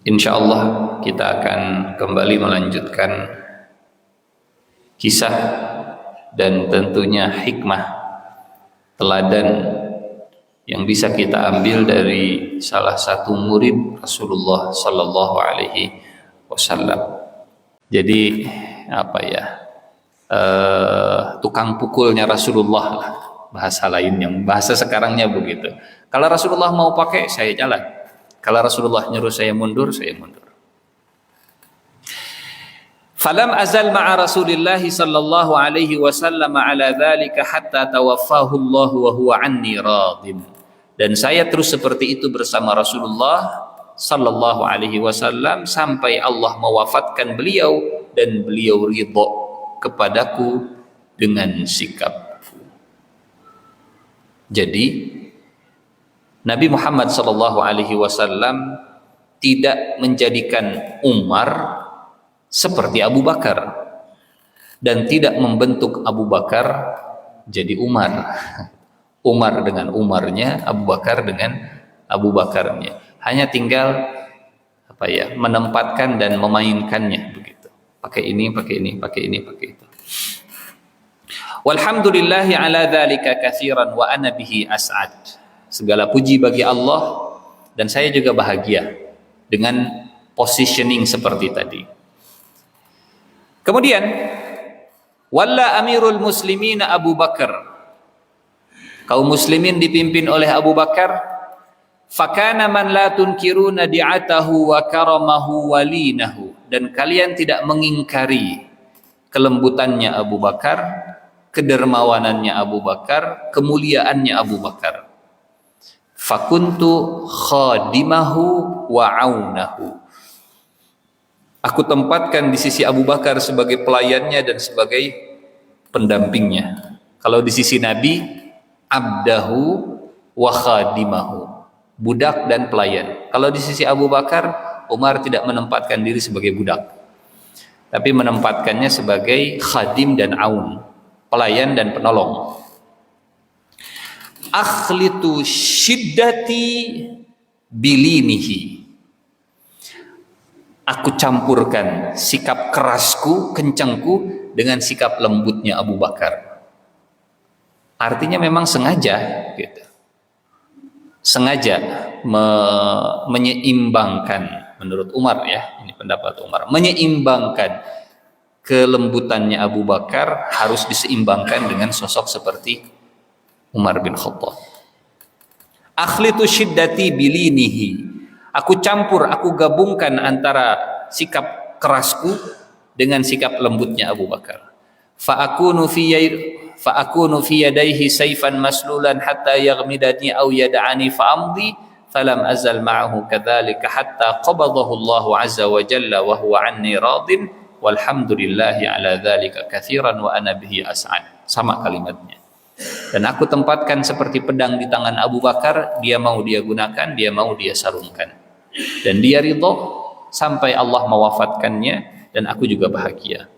Insyaallah kita akan kembali melanjutkan kisah dan tentunya hikmah teladan yang bisa kita ambil dari salah satu murid Rasulullah sallallahu alaihi wasallam. Jadi tukang pukulnya Rasulullah lah, bahasa lainnya, bahasa sekarangnya begitu. Kalau Rasulullah mau pakai, saya jalan. Kalau Rasulullah nyuruh saya mundur, saya mundur. Falam azal ma'a Rasulillah sallallahu alaihi wasallam ala dzalika hatta tawaffahu Allah wa huwa anni radin. Dan saya terus seperti itu bersama Rasulullah sallallahu alaihi wasallam sampai Allah mewafatkan beliau dan beliau ridha kepadaku dengan sikapku. Jadi Nabi Muhammad sallallahu alaihi wasallam tidak menjadikan Umar seperti Abu Bakar dan tidak membentuk Abu Bakar jadi Umar. Umar dengan Umarnya, Abu Bakar dengan Abu Bakarnya. Hanya tinggal menempatkan dan memainkannya begitu. Pakai ini, pakai ini, pakai ini, pakai itu. Walhamdulillahi ala dzalika katsiran wa ana bihi as'ad. Segala puji bagi Allah dan saya juga bahagia dengan positioning seperti tadi. Kemudian walla amirul muslimin Abu Bakar. Kaum muslimin dipimpin oleh Abu Bakar. Fakana man la tunkiruna di'atahu wa karamahu walinahu. Dan kalian tidak mengingkari kelembutannya Abu Bakar, kedermawanannya Abu Bakar, kemuliaannya Abu Bakar. Fakuntu khadimahu wa aunahu. Aku tempatkan di sisi Abu Bakar sebagai pelayannya dan sebagai pendampingnya. Kalau di sisi Nabi, abdahu wa khadimahu, budak dan pelayan. Kalau di sisi Abu Bakar, Umar tidak menempatkan diri sebagai budak, tapi menempatkannya sebagai khadim dan aun, pelayan dan penolong. Akhlitu syiddati bilinihi. Aku campurkan sikap kerasku, kencangku dengan sikap lembutnya Abu Bakar. Artinya memang sengaja gitu. Sengaja menyeimbangkan, menurut Umar ya, ini pendapat Umar, menyeimbangkan kelembutannya Abu Bakar harus diseimbangkan dengan sosok seperti Umar bin Khattab. Akhlitu syiddati bilinihi. Aku campur, aku gabungkan antara sikap kerasku dengan sikap lembutnya Abu Bakar. Fa'akunu fi yadayhi sayfan maslulan hatta yaghmidani aw yad'ani fa'amdi falam azal ma'ahu kadzalika hatta qabadahu Allah azza wa jalla wa huwa anni radin walhamdulillahi ala dzalika katsiran wa ana bihi as'ad. Sama kalimatnya. Dan aku tempatkan seperti pedang di tangan Abu Bakar, dia mau dia gunakan, dia mau dia sarungkan. Dan dia ridha sampai Allah mewafatkannya dan aku juga bahagia.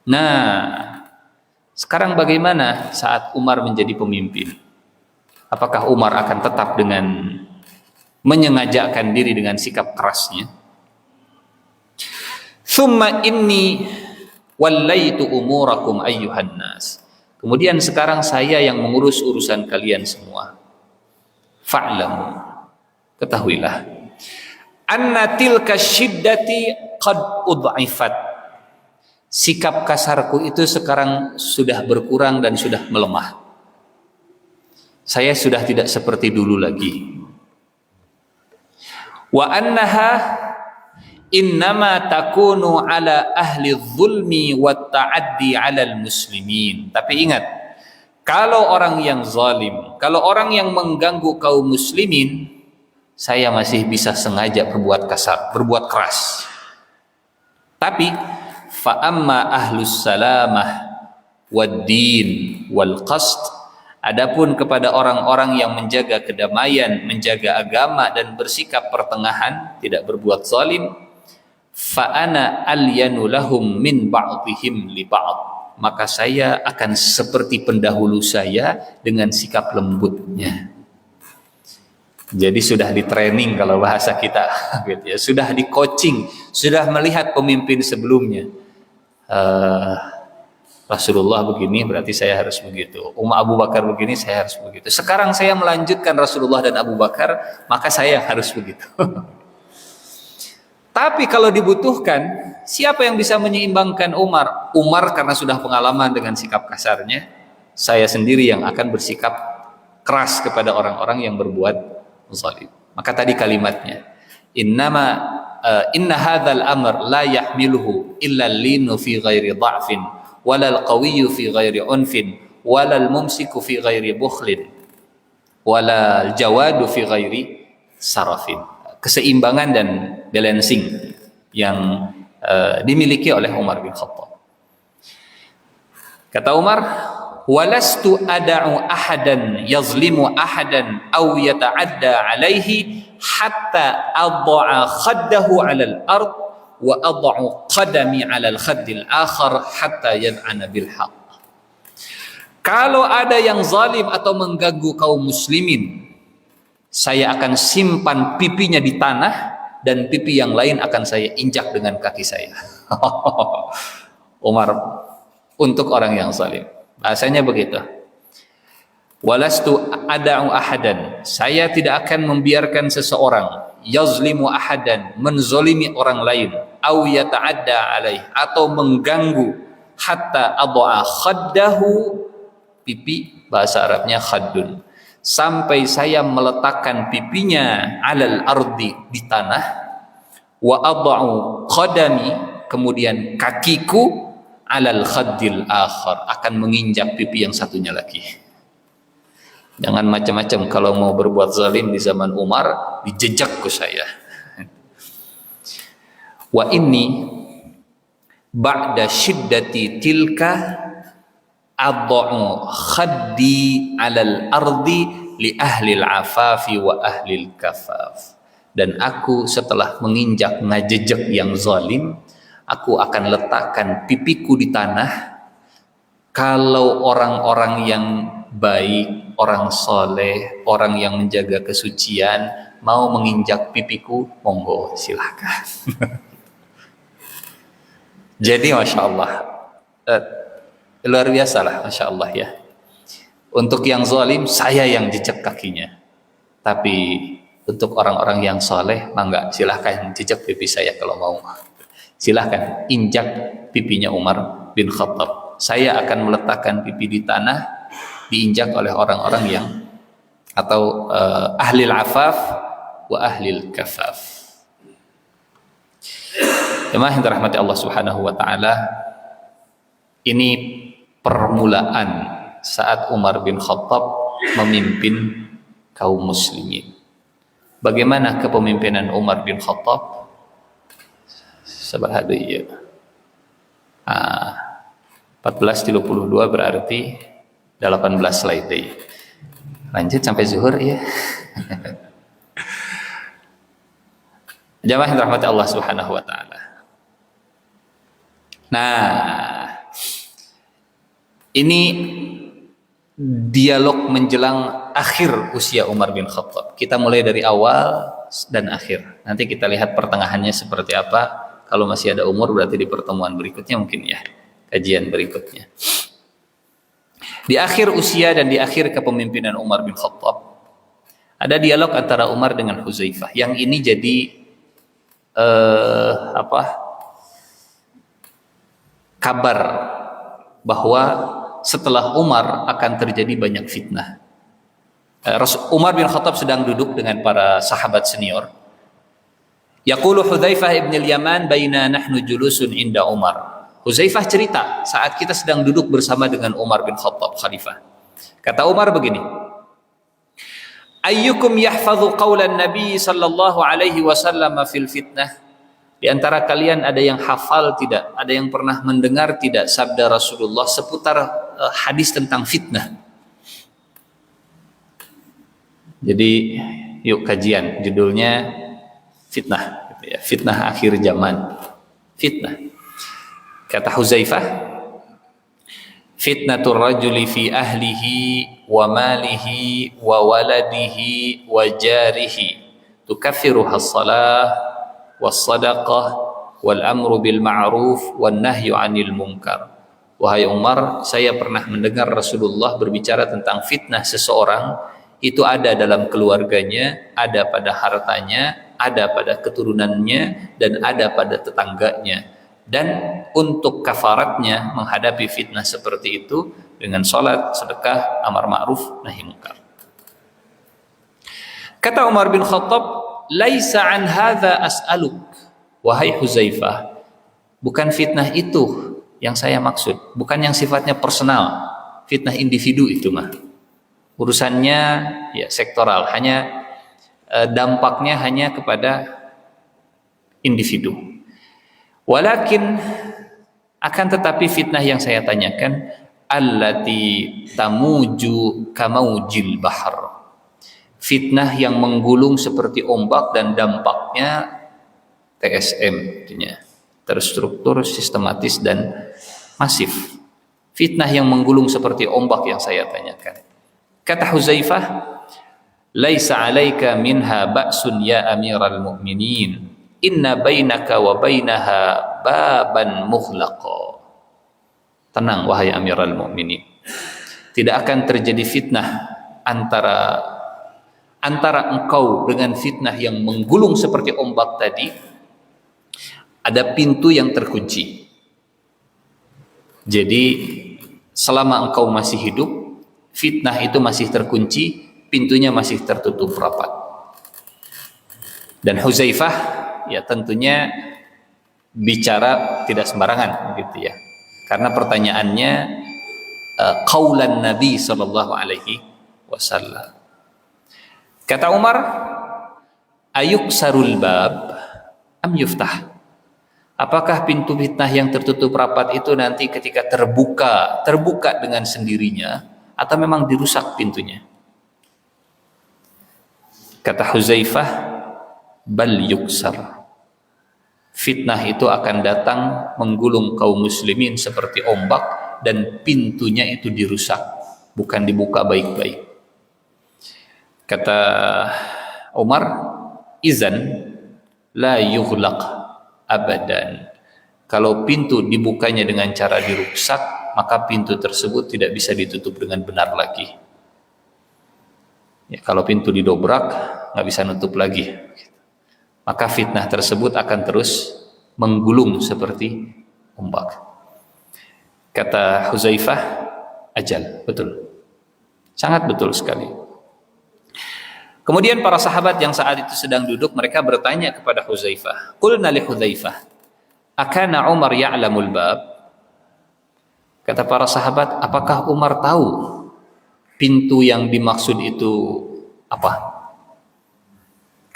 Nah, sekarang bagaimana saat Umar menjadi pemimpin? Apakah Umar akan tetap dengan menyengajakan diri dengan sikap kerasnya? Tsumma inni wallaitu umurakum ayyuhan nas. Kemudian sekarang saya yang mengurus urusan kalian semua. Fa'lamu, ketahuilah, anna tilka syiddati qad ud'ifat. Sikap kasarku itu sekarang sudah berkurang dan sudah melemah. Saya sudah tidak seperti dulu lagi. Wa annaha innama takunu ala ahli zulmi wa ta'addi ala muslimin. Tapi ingat, kalau orang yang zalim, kalau orang yang mengganggu kaum muslimin, saya masih bisa sengaja berbuat kasar, berbuat keras. Tapi fa amma ahlus salamah wad din wal qasd, adapun kepada orang-orang yang menjaga kedamaian, menjaga agama dan bersikap pertengahan, tidak berbuat zalim, fa ana alyanu lahum min ba'dihim li ba'd, maka saya akan seperti pendahulu saya dengan sikap lembutnya. Jadi sudah di training kalau bahasa kita, gitu ya. Sudah di coaching, sudah melihat pemimpin sebelumnya. Rasulullah begini, berarti saya harus begitu. Abu Bakar begini, saya harus begitu. Sekarang saya melanjutkan Rasulullah dan Abu Bakar, maka saya harus begitu. Tapi kalau dibutuhkan, siapa yang bisa menyeimbangkan Umar? Umar karena sudah pengalaman dengan sikap kasarnya, saya sendiri yang akan bersikap keras kepada orang-orang yang berbuat zalim. Maka tadi kalimatnya, inna hadzal amr la yahmiluhu illa linu fi ghairi dha'fin walal qawiyyu fi ghairi unfin walal mumsiku fi ghairi bukhlin walal jawadu fi ghairi sarafin. Keseimbangan dan balancing yang dimiliki oleh Umar bin Khattab. Kata Umar, walastu ada'u ahadan yazlimu ahadan aw yata'adda alaihi hatta adha'a khaddahu 'alal ard wa adha'u qadami 'alal khaddil akhar hatta yad'ana bil haqq. Kalau ada yang zalim atau mengganggu kaum muslimin, saya akan simpan pipinya di tanah dan pipi yang lain akan saya injak dengan kaki saya. Umar untuk orang yang zalim. Bahasanya begitu. Walastu ada'u ahadan, saya tidak akan membiarkan seseorang yazlimu ahadan, menzolimi orang lain, au yata'adda alaih, atau mengganggu, hatta adha'a khaddahu, pipi bahasa Arabnya khaddun, sampai saya meletakkan pipinya alal ardi, di tanah, wa adha'u qadami, kemudian kakiku alal khaddil akhar, akan menginjak pipi yang satunya lagi. Jangan macam-macam kalau mau berbuat zalim di zaman Umar, dijejak ke saya. Wa inni ba'da syiddati tilka adha'u khaddi alal ardi li ahlil afafi wa ahlil kafaf. Dan aku setelah menginjak ngajejek yang zalim, aku akan letakkan pipiku di tanah. Kalau orang-orang yang baik, orang soleh, orang yang menjaga kesucian mau menginjak pipiku, monggo silahkan. Jadi Masya Allah, luar biasa lah Masya Allah ya. Untuk yang zalim saya yang jejak kakinya, tapi untuk orang-orang yang soleh mangga silahkan jejak pipi saya kalau mau. Silahkan injak pipinya Umar bin Khattab. Saya akan meletakkan pipi di tanah, diinjak oleh orang-orang yang atau ahlil afaf wa ahlil kafaf. Jemaah yang dirahmati Allah Subhanahu wa taala, ini permulaan saat Umar bin Khattab memimpin kaum muslimin. Bagaimana kepemimpinan Umar bin Khattab? Sabar ya. 14:32 berarti 18 slide deh. Lanjut sampai zuhur ya. Jamaah yang dirahmati Allah Subhanahu wa taala. Nah, ini dialog menjelang akhir usia Umar bin Khattab. Kita mulai dari awal dan akhir. Nanti kita lihat pertengahannya seperti apa. Kalau masih ada umur berarti di pertemuan berikutnya mungkin ya, kajian berikutnya. Di akhir usia dan di akhir kepemimpinan Umar bin Khattab, ada dialog antara Umar dengan Hudzaifah. Yang ini jadi kabar bahwa setelah Umar akan terjadi banyak fitnah. Umar bin Khattab sedang duduk dengan para sahabat senior. Yaqulu Hudzaifah ibn al-Yaman baina nahnu julusun inda Umar. Hudzaifah cerita saat kita sedang duduk bersama dengan Umar bin Khattab khalifah. Kata Umar begini, ayyukum yahfazu qaulan Nabi sallallahu alaihi wasallam fil fitnah? Di antara kalian ada yang hafal tidak? Ada yang pernah mendengar tidak sabda Rasulullah seputar hadis tentang fitnah? Jadi yuk kajian, judulnya fitnah, gitu ya. Fitnah akhir zaman. Fitnah. Kata Hudzaifah, fitnatur rajuli fi ahlihi wa malihi wa waladihi wa jarihi tukaffiruha as-salah was sadaqah wal amru bil ma'ruf wan nahyu 'anil munkar. Wahai Umar, saya pernah mendengar Rasulullah berbicara tentang fitnah seseorang itu ada dalam keluarganya, ada pada hartanya, ada pada keturunannya, dan ada pada tetangganya. Dan untuk kafaratnya menghadapi fitnah seperti itu dengan salat, sedekah, amar ma'ruf, nahi munkar. Kata Umar bin Khattab, "Laisa an hadza as'aluk." Wahai Huzaifah, bukan fitnah itu yang saya maksud, bukan yang sifatnya personal, fitnah individu itu mah. Urusannya ya sektoral, hanya dampaknya hanya kepada individu. Walakin akan tetapi fitnah yang saya tanyakan allati tamuju kamaujil bahr. Fitnah yang menggulung seperti ombak dan dampaknya TSM, terstruktur, sistematis dan masif. Fitnah yang menggulung seperti ombak yang saya tanyakan. Kata Huzaifah, "Laisa 'alaika minha ba'sun ya Amiral Mu'minin. Inna bainaka wa bainaha baban mughlaqa." Tenang wahai Amiral Mu'minin. Tidak akan terjadi fitnah antara engkau dengan fitnah yang menggulung seperti ombak tadi. Ada pintu yang terkunci. Jadi selama engkau masih hidup, fitnah itu masih terkunci, pintunya masih tertutup rapat. Dan Huzaifah ya tentunya bicara tidak sembarangan gitu ya. Karena pertanyaannya qaulan Nabi sallallahu alaihi wasallam. Kata Umar, "Ayuksarul bab am yuftah?" Apakah pintu fitnah yang tertutup rapat itu nanti ketika terbuka dengan sendirinya atau memang dirusak pintunya? Kata Huzaifah, "Bal yuksar." Fitnah itu akan datang menggulung kaum muslimin seperti ombak dan pintunya itu dirusak, bukan dibuka baik-baik. Kata Umar, "Izan la yughlaq abadan." Kalau pintu dibukanya dengan cara dirusak, maka pintu tersebut tidak bisa ditutup dengan benar lagi. Ya, kalau pintu didobrak, nggak bisa nutup lagi. Maka fitnah tersebut akan terus menggulung seperti ombak. Kata Huzaifah, "Ajal." Betul. Sangat betul sekali. Kemudian para sahabat yang saat itu sedang duduk, mereka bertanya kepada Huzaifah. Qulna li Huzaifah, "Akana Umar ya'lamul bab?" Kata para sahabat, apakah Umar tahu pintu yang dimaksud itu apa?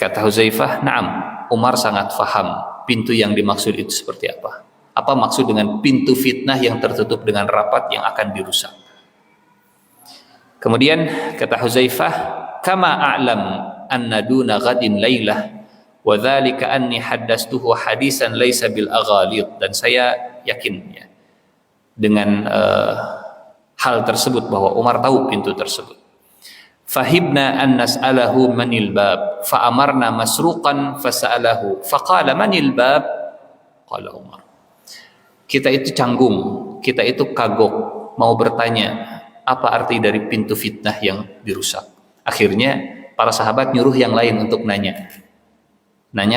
Kata Huzaifah, "Na'am." Umar sangat faham pintu yang dimaksud itu seperti apa. Apa maksud dengan pintu fitnah yang tertutup dengan rapat yang akan dirusak? Kemudian kata Huzaifah, "Kama a'lam anna duna ghadin lailah wa dzalika anni haddastuhu hadisan laisa bil aghalid." Dan saya yakin ya dengan hal tersebut bahwa Umar tahu pintu tersebut. Fahibna an nas'alahu manil bab fa amarna masruqan fasa'alahu faqala manil bab qala Umar. Kita itu canggung, kita itu kagok mau bertanya apa arti dari pintu fitnah yang dirusak. Akhirnya para sahabat nyuruh yang lain untuk nanya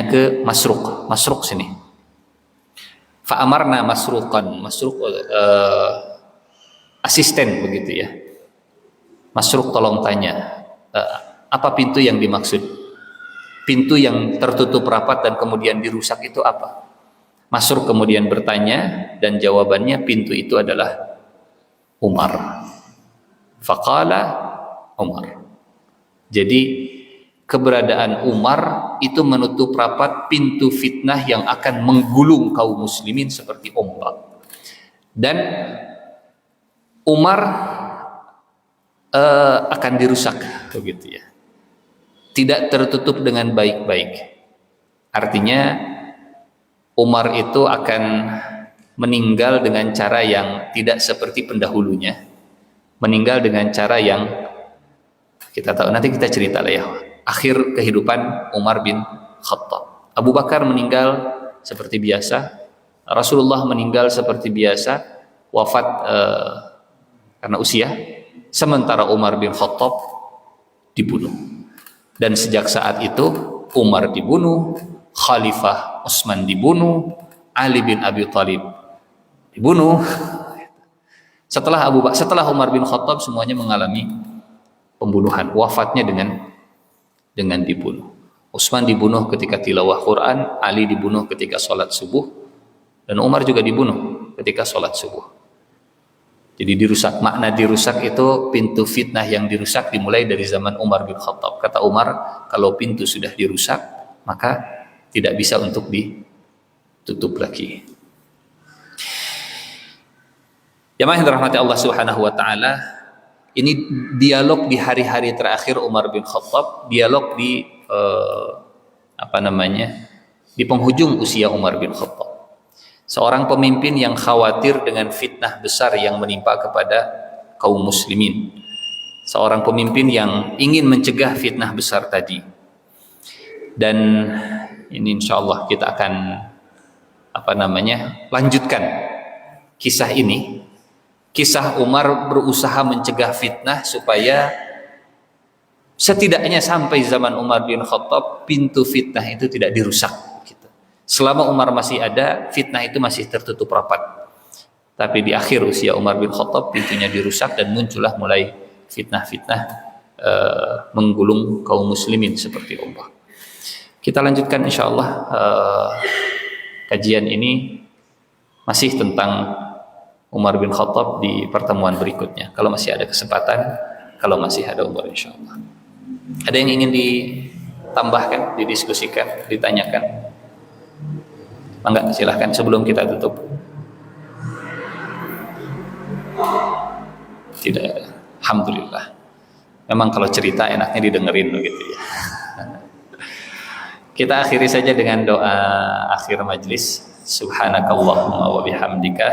ke Masruq sini. Fa amarna masruqan, asisten begitu ya. Masruq tolong tanya, apa pintu yang dimaksud? Pintu yang tertutup rapat dan kemudian dirusak itu apa? Masruq kemudian bertanya dan jawabannya pintu itu adalah Umar. Faqala Umar. Jadi keberadaan Umar itu menutup rapat pintu fitnah yang akan menggulung kaum muslimin seperti ombak. Dan Umar akan dirusak begitu ya. Tidak tertutup dengan baik-baik. Artinya Umar itu akan meninggal dengan cara yang tidak seperti pendahulunya, meninggal dengan cara yang kita tahu, nanti kita cerita lah ya, akhir kehidupan Umar bin Khattab. Abu Bakar meninggal seperti biasa, Rasulullah meninggal seperti biasa, wafat karena usia, sementara Umar bin Khattab dibunuh. Dan sejak saat itu Umar dibunuh, Khalifah Utsman dibunuh, Ali bin Abi Thalib dibunuh. Setelah Umar bin Khattab semuanya mengalami pembunuhan, wafatnya dengan dibunuh. Utsman dibunuh ketika tilawah Quran, Ali dibunuh ketika sholat subuh, dan Umar juga dibunuh ketika sholat subuh. Jadi dirusak, makna dirusak itu pintu fitnah yang dirusak dimulai dari zaman Umar bin Khattab. Kata Umar, kalau pintu sudah dirusak, maka tidak bisa untuk ditutup lagi. Jamaah yang dirahmati Allah Subhanahu wa taala, ini dialog di hari-hari terakhir Umar bin Khattab, dialog di di penghujung usia Umar bin Khattab. Seorang pemimpin yang khawatir dengan fitnah besar yang menimpa kepada kaum muslimin. Seorang pemimpin yang ingin mencegah fitnah besar tadi. Dan ini insyaallah kita akan lanjutkan kisah ini. Kisah Umar berusaha mencegah fitnah supaya setidaknya sampai zaman Umar bin Khattab pintu fitnah itu tidak dirusak. Selama Umar masih ada, fitnah itu masih tertutup rapat. Tapi di akhir usia Umar bin Khattab pintunya dirusak dan muncullah mulai fitnah-fitnah menggulung kaum muslimin seperti Umar. Kita lanjutkan insyaallah kajian ini masih tentang Umar bin Khattab di pertemuan berikutnya. Kalau masih ada kesempatan, kalau masih ada umur insyaallah. Ada yang ingin ditambahkan, didiskusikan, ditanyakan? Enggak, silahkan sebelum kita tutup. Tidak, alhamdulillah. Memang kalau cerita enaknya didengerin begitu ya. Kita akhiri saja dengan doa akhir majlis. Subhanakallahumma wa bihamdika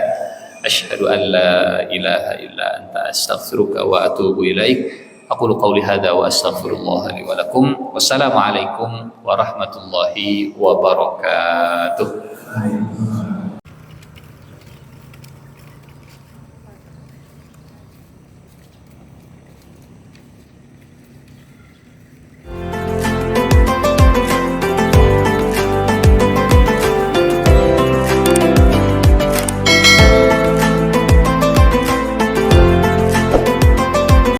asyhadu an la ilaha illa anta astaghfiruka wa atubu ilaik. Aqulu qawli hadza wa astaghfirullah li wa lakum. Wassalamu alaikum warahmatullahi wabarakatuh.